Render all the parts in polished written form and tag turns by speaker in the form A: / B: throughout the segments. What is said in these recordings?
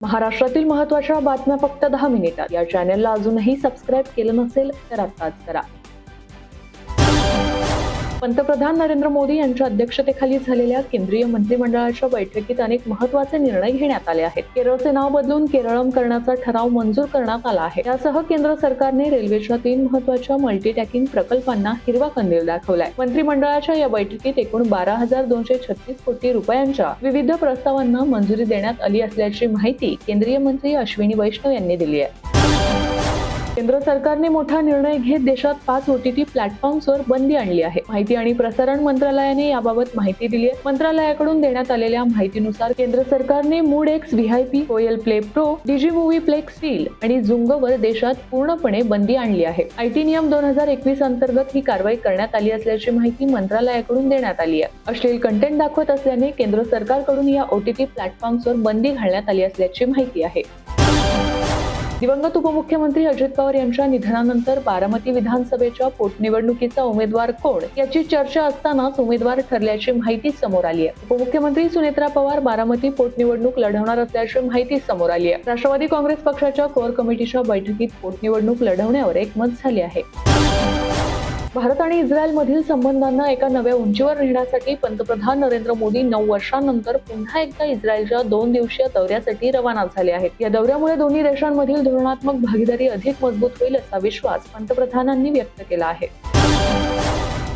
A: महाराष्ट्रातील महत्त्वाच्या बातम्या फक्त 10 मिनिटात या चॅनलला अजूनही सबस्क्राइब केलं नसेल तर आत्ताच करा. पंतप्रधान नरेंद्र मोदी यांच्या अध्यक्षतेखाली झालेल्या केंद्रीय मंत्रिमंडळाच्या बैठकीत अनेक महत्त्वाचे निर्णय घेण्यात आले आहेत. केरळचे नाव बदलून केरळम करण्याचा ठराव मंजूर करण्यात आला आहे. यासह केंद्र सरकारने रेल्वेच्या 3 महत्त्वाच्या मल्टीटॅकिंग प्रकल्पांना हिरवा कंदील दाखवलाय. मंत्रिमंडळाच्या या बैठकीत एकूण 12,236 कोटी रुपयांच्या विविध प्रस्तावांना मंजुरी देण्यात आली असल्याची माहिती केंद्रीय मंत्री अश्विनी वैष्णव यांनी दिली आहे. केंद्र सरकारने मोठा निर्णय घेत देशात 5 OTT प्लॅटफॉर्म्सवर बंदी आणली आहे. माहिती आणि प्रसारण मंत्रालयाने याबाबत माहिती दिली आहे. मंत्रालयाकडून देण्यात आलेल्या माहितीनुसार केंद्र सरकारने मूड एक्स VIP, कोयल प्ले प्रो, डिजी मूव्ही प्लेक्स स्टील आणि झुंगवर देशात पूर्णपणे बंदी आणली आहे. IT नियम 2021 अंतर्गत ही कारवाई करण्यात आली असल्याची माहिती मंत्रालयाकडून देण्यात आली आहे. अश्लील कंटेंट दाखवत असल्याने केंद्र सरकारकडून या OTT प्लॅटफॉर्म्सवर बंदी घालण्यात आली असल्याची माहिती आहे. दिवंगत उपमुख्यमंत्री अजित पवार यांच्या निधनानंतर बारामती विधानसभेच्या पोटनिवडणुकीचा उमेदवार कोण याची चर्चा असतानाच उमेदवार ठरल्याची माहिती समोर आली आहे. उपमुख्यमंत्री सुनेत्रा पवार बारामती पोटनिवडणूक लढवणार असल्याची माहिती समोर आली आहे. राष्ट्रवादी काँग्रेस पक्षाच्या कोर कमिटीच्या बैठकीत पोटनिवडणूक लढवण्यावर एकमत झाले आहे. भारत आणि इस्रायलमधील संबंधांना एका नव्या उंचीवर नेण्यासाठी पंतप्रधान नरेंद्र मोदी 9 वर्षांनंतर पुन्हा एकदा इस्रायलच्या 2 दिवसीय दौऱ्यासाठी रवाना झाले आहेत. या दौऱ्यामुळे दोन्ही देशांमधील धोरणात्मक भागीदारी अधिक मजबूत होईल असा विश्वास पंतप्रधानांनी व्यक्त केला आहे.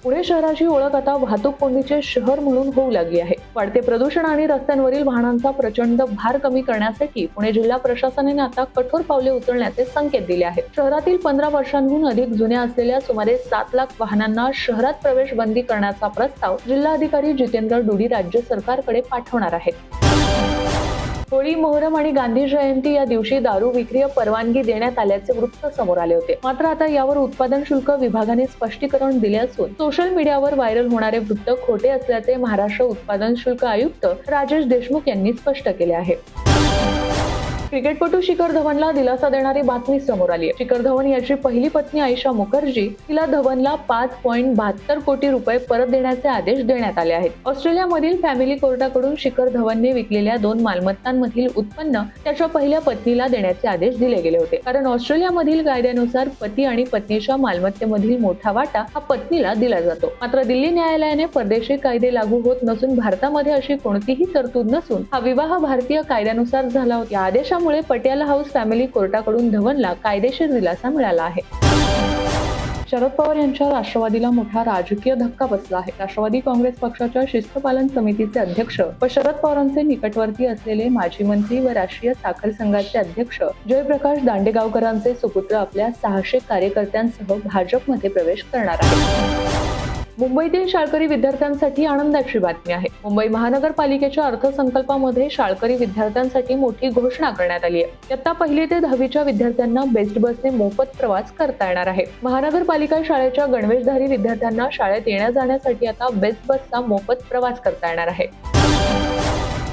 A: पुणे शहराची ओळख आता वाहतूक कोंडीचे शहर म्हणून होऊ लागली आहे. वाढते प्रदूषण आणि रस्त्यांवरील वाहनांचा प्रचंड भार कमी करण्यासाठी पुणे जिल्हा प्रशासनाने आता कठोर पावले उचलण्याचे संकेत दिले आहेत. शहरातील 15 वर्षांहून अधिक जुन्या असलेल्या सुमारे 7 लाख वाहनांना शहरात प्रवेश बंदी करण्याचा प्रस्ताव जिल्हाधिकारी जितेंद्र डुडी राज्य सरकारकडे पाठवणार आहेत. होळी, मोहरम आणि गांधी जयंती या दिवशी दारू विक्रीला परवानगी देण्यात आल्याचे वृत्त समोर आले होते. मात्र आता यावर उत्पादन शुल्क विभागाने स्पष्टीकरण दिले असून सोशल मीडियावर व्हायरल होणारे वृत्त खोटे असल्याचे महाराष्ट्र उत्पादन शुल्क आयुक्त राजेश देशमुख यांनी स्पष्ट केले आहे. क्रिकेटपटू शिखर धवनला दिलासा देणारी बातमी समोर आली आहे. शिखर धवन याची पहिली पत्नी आयशा मुखर्जी तिला धवनला 5.72 कोटी रुपये परत देण्याचे आदेश देण्यात आले आहेत. ऑस्ट्रेलियामधील फॅमिली कोर्टाकडून शिखर धवनने विकलेल्या 2 मालमत्तांमधील उत्पन्न त्याच्या पहिल्या पत्नीला देण्याचे आदेश दिले गेले होते. कारण ऑस्ट्रेलियामधील कायद्यानुसार पती आणि पत्नीच्या मालमत्तेमधील मोठा वाटा हा पत्नीला दिला जातो. मात्र दिल्ली न्यायालयाने परदेशी कायदे लागू होत नसून भारतामध्ये अशी कोणतीही तरतूद नसून हा विवाह भारतीय कायद्यानुसार झाला होता. या आदेशामुळे पटियाला हाऊस फॅमिली कोर्टाकडून धवनला कायदेशीर दिलासा मिळाला आहे. शरद पवार यांच्या राष्ट्रवादीला मोठा राजकीय धक्का बसला आहे. राष्ट्रवादी काँग्रेस पक्षाच्या शिस्तपालन समितीचे अध्यक्ष व शरद पवारांचे निकटवर्ती असलेले माजी मंत्री व राष्ट्रीय साखर संघाचे अध्यक्ष जयप्रकाश दांडेगावकरांचे सुपुत्र आपल्या 600 कार्यकर्त्यांसह भाजपमध्ये प्रवेश करणार आहेत. मुंबईतील शाळकरी विद्यार्थ्यांसाठी आनंदाची बातमी आहे. मुंबई महानगरपालिकेच्या अर्थसंकल्पामध्ये शाळकरी विद्यार्थ्यांसाठी मोठी घोषणा करण्यात आली आहे. इयत्ता 1ली ते 10वीच्या विद्यार्थ्यांना बेस्ट बसने मोफत प्रवास करता येणार आहे. महानगरपालिका शाळेच्या गणवेशधारी विद्यार्थ्यांना शाळेत येण्या-जाण्यासाठी आता बेस्ट बसचा मोफत प्रवास करता येणार आहे.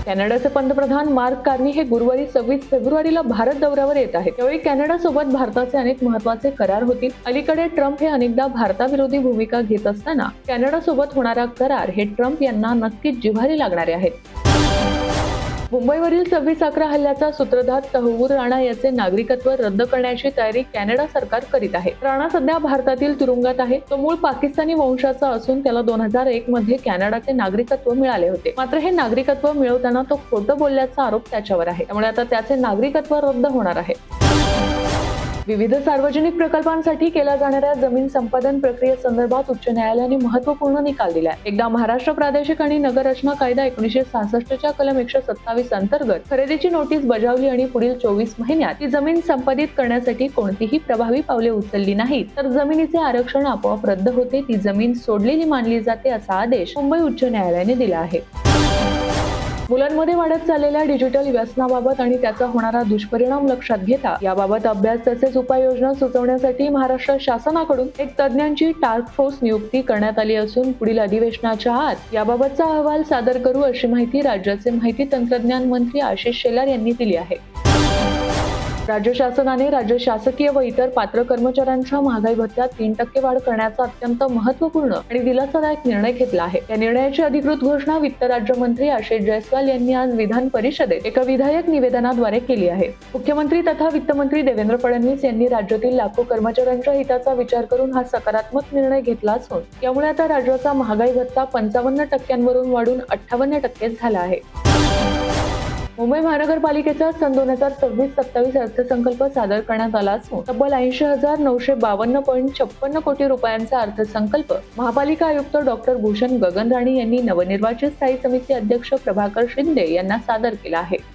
A: कॅनडाचे पंतप्रधान मार्क कार्नी हे गुरुवारी 26 फेब्रुवारीला भारत दौऱ्यावर येत आहेत. त्यावेळी कॅनडासोबत भारताचे अनेक महत्त्वाचे करार होतील. अलीकडे ट्रम्प हे अनेकदा भारताविरोधी भूमिका घेत असताना कॅनडासोबत होणारा करार हे ट्रम्प यांना नक्कीच जिव्हारी लागणारे आहेत. मुंबईवरील 26/11 हल्ल्याचा सूत्रधार तहव्वूर राणा याचे नागरिकत्व रद्द करण्याची तयारी कॅनडा सरकार करीत आहे. राणा सध्या भारतातील तुरुंगात आहे. तो मूळ पाकिस्तानी वंशाचा असून त्याला 2001 मध्ये कॅनडाचे नागरिकत्व मिळाले होते. मात्र हे नागरिकत्व मिळवताना तो खोटं बोलल्याचा आरोप त्याच्यावर आहे. त्यामुळे आता त्याचे नागरिकत्व रद्द होणार आहे. विविध सार्वजनिक प्रकल्पांसाठी केल्या जाणाऱ्या जमीन संपादन प्रक्रियेसंदर्भात उच्च न्यायालयाने महत्त्वपूर्ण निकाल दिला. एकदा महाराष्ट्र प्रादेशिक आणि नगर रचना कायदा 1966च्या कलम 127 अंतर्गत खरेदीची नोटीस बजावली आणि पुढील 24 महिन्यात ती जमीन संपादित करण्यासाठी कोणतीही प्रभावी पावले उचलली नाहीत तर जमिनीचे आरक्षण आपोआप रद्द होते. ती जमीन सोडलेली मानली जाते असा आदेश मुंबई उच्च न्यायालयाने दिला आहे. मुलांमध्ये वाढत चाललेल्या डिजिटल व्यसनाबाबत आणि त्याचा होणारा दुष्परिणाम लक्षात घेता याबाबत अभ्यास तसेच उपाययोजना सुचवण्यासाठी महाराष्ट्र शासनाकडून एक तज्ज्ञांची टास्क फोर्स नियुक्ती करण्यात आली असून पुढील अधिवेशनाच्या आत याबाबतचा अहवाल सादर करू अशी माहिती राज्याचे माहिती तंत्रज्ञान मंत्री आशिष शेलार यांनी दिली आहे. राज्य शासनाने राज्य शासकीय व इतर पात्र कर्मचाऱ्यांच्या महागाई भत्त्यात 3% वाढ करण्याचा अत्यंत महत्त्वपूर्ण आणि दिलासादायक निर्णय घेतला आहे. या निर्णयाची अधिकृत घोषणा वित्त राज्यमंत्री आशिष जयस्वाल यांनी आज विधान परिषदेत एका विधायक निवेदनाद्वारे केली आहे. मुख्यमंत्री तथा वित्तमंत्री देवेंद्र फडणवीस यांनी राज्यातील लाखो कर्मचाऱ्यांच्या हिताचा विचार करून हा सकारात्मक निर्णय घेतला असून यामुळे आता राज्याचा महागाई भत्ता 55% वरून वाढून 58% झाला आहे. मुंबई महानगरपालिकेचा सन 2026-27 अर्थसंकल्प सादर करण्यात आला असून तब्बल 80,952.56 कोटी रुपयांचा अर्थसंकल्प महापालिका आयुक्त डॉक्टर भूषण गगन राणी यांनी नवनिर्वाचित स्थायी समिती अध्यक्ष प्रभाकर शिंदे यांना सादर केला आहे.